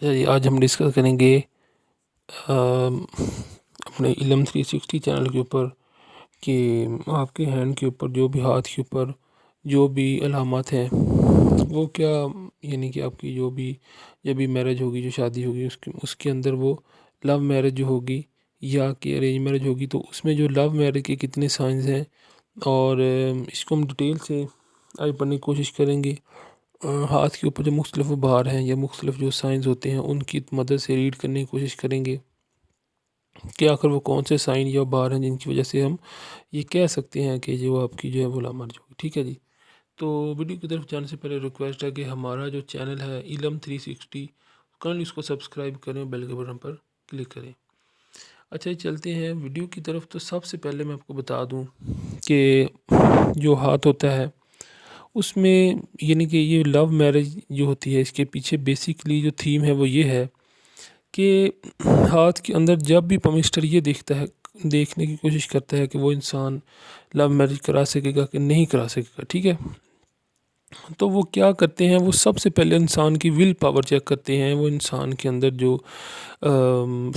اچھا جی، آج ہم ڈسکس کریں گے اپنے علم 360 چینل کے اوپر کہ آپ کے ہینڈ کے اوپر جو بھی ہاتھ کے اوپر جو بھی علامات ہیں وہ کیا، یعنی کہ آپ کی جو بھی جب بھی میرج ہوگی، جو شادی ہوگی، اس کے اندر وہ لو میرج جو ہوگی یا کہ ارینج میرج ہوگی، تو اس میں جو لو میرج کے کتنے سائنز ہیں اور اس کو ہم ڈیٹیل سے آج پڑھنے کی کوشش کریں گے۔ ہاتھ کے اوپر جو مختلف بار ہیں یا مختلف جو سائنز ہوتے ہیں ان کی مدد سے ریڈ کرنے کی کوشش کریں گے کہ آخر وہ کون سے سائن یا بار ہیں جن کی وجہ سے ہم یہ کہہ سکتے ہیں کہ جو آپ کی جو ہے وہ لو میرج ہوگی۔ ٹھیک ہے جی، تو ویڈیو کی طرف جانے سے پہلے ریکویسٹ ہے کہ ہمارا جو چینل ہے علم 360 کرنٹلی اس کو سبسکرائب کریں، بیل کے بٹن پر کلک کریں۔ اچھا یہ چلتے ہیں ویڈیو کی طرف۔ تو سب سے پہلے میں آپ کو بتا دوں کہ جو ہاتھ ہوتا ہے اس میں، یعنی کہ یہ لو میرج جو ہوتی ہے اس کے پیچھے بیسیکلی جو تھیم ہے وہ یہ ہے کہ ہاتھ کے اندر جب بھی پمسٹر یہ دیکھنے کی کوشش کرتا ہے کہ وہ انسان لو میرج کرا سکے گا کہ نہیں کرا سکے گا، ٹھیک ہے، تو وہ کیا کرتے ہیں، وہ سب سے پہلے انسان کی ول پاور چیک کرتے ہیں، وہ انسان کے اندر جو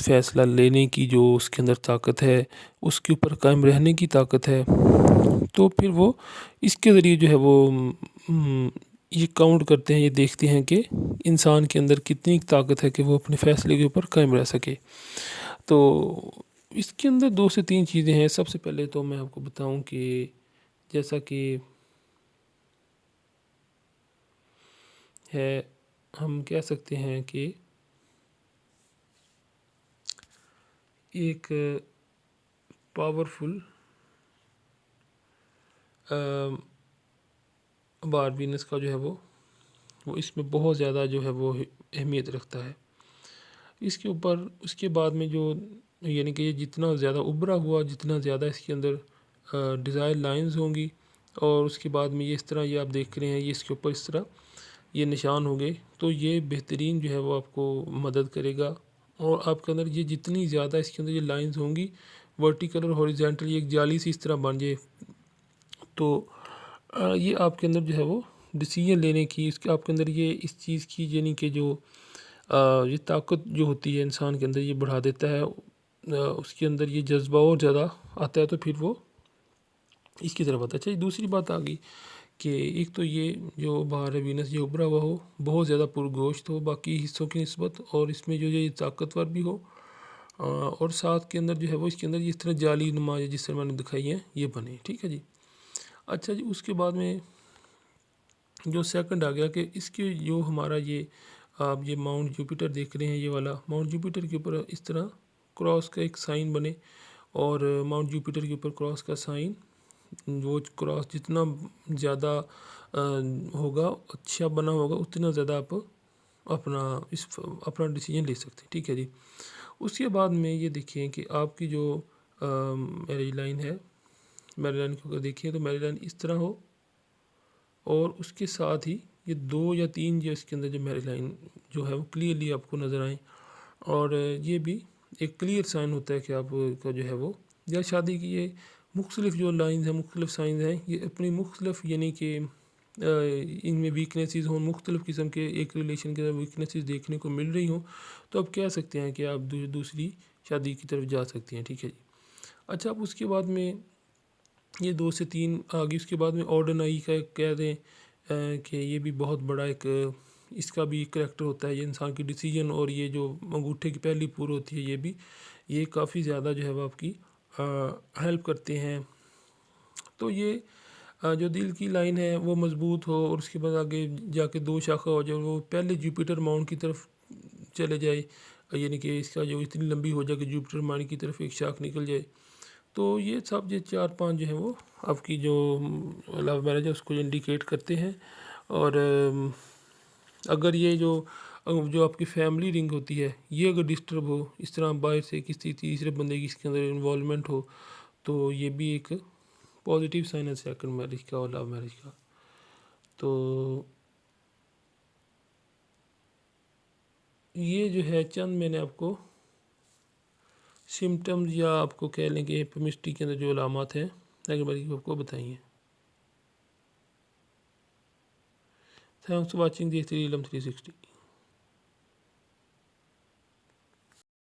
فیصلہ لینے کی جو اس کے اندر طاقت ہے، اس کے اوپر قائم رہنے کی طاقت ہے، تو پھر وہ اس کے ذریعے جو ہے وہ یہ کاؤنٹ کرتے ہیں، یہ دیکھتے ہیں کہ انسان کے اندر کتنی طاقت ہے کہ وہ اپنے فیصلے کے اوپر قائم رہ سکے۔ تو اس کے اندر 2 سے 3 چیزیں ہیں۔ سب سے پہلے تو میں آپ کو بتاؤں کہ جیسا کہ ہے، ہم کہہ سکتے ہیں کہ ایک پاورفل بار وینس کا جو ہے وہ اس میں بہت زیادہ جو ہے وہ اہمیت رکھتا ہے۔ اس کے اوپر اس کے بعد میں جو، یعنی کہ یہ جتنا زیادہ ابھرا ہوا، جتنا زیادہ اس کے اندر ڈیزائر لائنز ہوں گی، اور اس کے بعد میں یہ اس طرح یہ آپ دیکھ رہے ہیں، یہ اس کے اوپر اس طرح یہ نشان ہوں گے، تو یہ بہترین جو ہے وہ آپ کو مدد کرے گا۔ اور آپ کے اندر یہ جتنی زیادہ اس کے اندر یہ لائنز ہوں گی ورٹیکل اور ہاریزونٹل، ایک جالی سی اس طرح بن جائے، تو یہ آپ کے اندر جو ہے وہ ڈیسیژن لینے کی، آپ کے اندر یہ اس چیز کی، یعنی کہ جو یہ طاقت جو ہوتی ہے انسان کے اندر یہ بڑھا دیتا ہے، اس کے اندر یہ جذبہ اور زیادہ آتا ہے، تو پھر وہ اس کی طرف آتا ہے۔ اچھا دوسری بات آ گئی کہ ایک تو یہ جو بار وینس یہ ابھرا ہوا ہو، بہت زیادہ پرگوشت ہو باقی حصوں کی نسبت، اور اس میں جو یہ طاقتور بھی ہو، اور ساتھ کے اندر جو ہے وہ اس کے اندر اس طرح جالی نما جس طرح میں نے دکھائی ہیں یہ بنے۔ ٹھیک ہے جی، اچھا جی، اس کے بعد میں جو سیکنڈ آ گیا کہ اس کے جو ہمارا یہ آپ یہ ماؤنٹ جوپیٹر دیکھ رہے ہیں، یہ والا ماؤنٹ جوپیٹر کے اوپر اس طرح کراس کا ایک سائن بنے، اور ماؤنٹ جوپیٹر کے اوپر کراس کا سائن، وہ کراس جتنا زیادہ ہوگا، اچھا بنا ہوگا، اتنا زیادہ آپ اپنا ڈیسیژن لے سکتے ہیں۔ ٹھیک ہے جی، اس کے بعد میں یہ دیکھیں کہ آپ کی جو میرج لائن ہے، میرج لائن کو اگر دیکھیں تو میرج لائن اس طرح ہو، اور اس کے ساتھ ہی یہ 2 یا 3 جو اس کے اندر جو میرج لائن جو ہے وہ کلیئرلی آپ کو نظر آئیں، اور یہ بھی ایک کلیئر سائن ہوتا ہے کہ آپ کا جو ہے وہ یا شادی کی یہ مختلف جو لائنز ہیں، مختلف سائنز ہیں، یہ اپنی مختلف، یعنی کہ ان میں ویکنیسز ہوں، مختلف قسم کے ایک ریلیشن کے اندر ویکنیسز دیکھنے کو مل رہی ہوں، تو آپ کہہ سکتے ہیں کہ آپ دوسری شادی کی طرف جا سکتے ہیں۔ ٹھیک ہے جی، اچھا اب اس کے بعد میں یہ 2 سے 3 آگے، اس کے بعد میں آرڈنائی کا کہہ دیں کہ یہ بھی بہت بڑا ایک اس کا بھی کریکٹر ہوتا ہے، یہ انسان کی ڈیسیژن، اور یہ جو انگوٹھے کی پہلی پور ہوتی ہے یہ کافی زیادہ جو ہے وہ آپ کی ہیلپ کرتے ہیں۔ تو یہ جو دل کی لائن ہے وہ مضبوط ہو، اور اس کے بعد آگے جا کے 2 شاخہ ہو جائے، وہ پہلے جوپیٹر ماؤنٹ کی طرف چلے جائے، یعنی کہ اس کا جو اتنی لمبی ہو جائے کہ جوپیٹر ماؤنٹ کی طرف ایک شاخ نکل جائے، تو یہ سب یہ 4-5 جو ہیں وہ آپ کی جو لو میرج ہے اس کو انڈیکیٹ کرتے ہیں۔ اور اگر یہ جو آپ کی فیملی رنگ ہوتی ہے یہ اگر ڈسٹرب ہو، اس طرح باہر سے کسی تیسرے بندے کی اس کے اندر انوالومنٹ ہو، تو یہ بھی ایک پازیٹیو سائن ہے سیکنڈ میرج کا اور لو میرج کا۔ تو یہ جو ہے چند میں نے آپ کو سمٹمز یا آپ کو کہہ لیں کہ پیمسٹری کے اندر جو علامات ہیں سیکنڈ میرج کی آپ کو بتائی ہیں۔ تھینکس فار واچنگ دی علم 360۔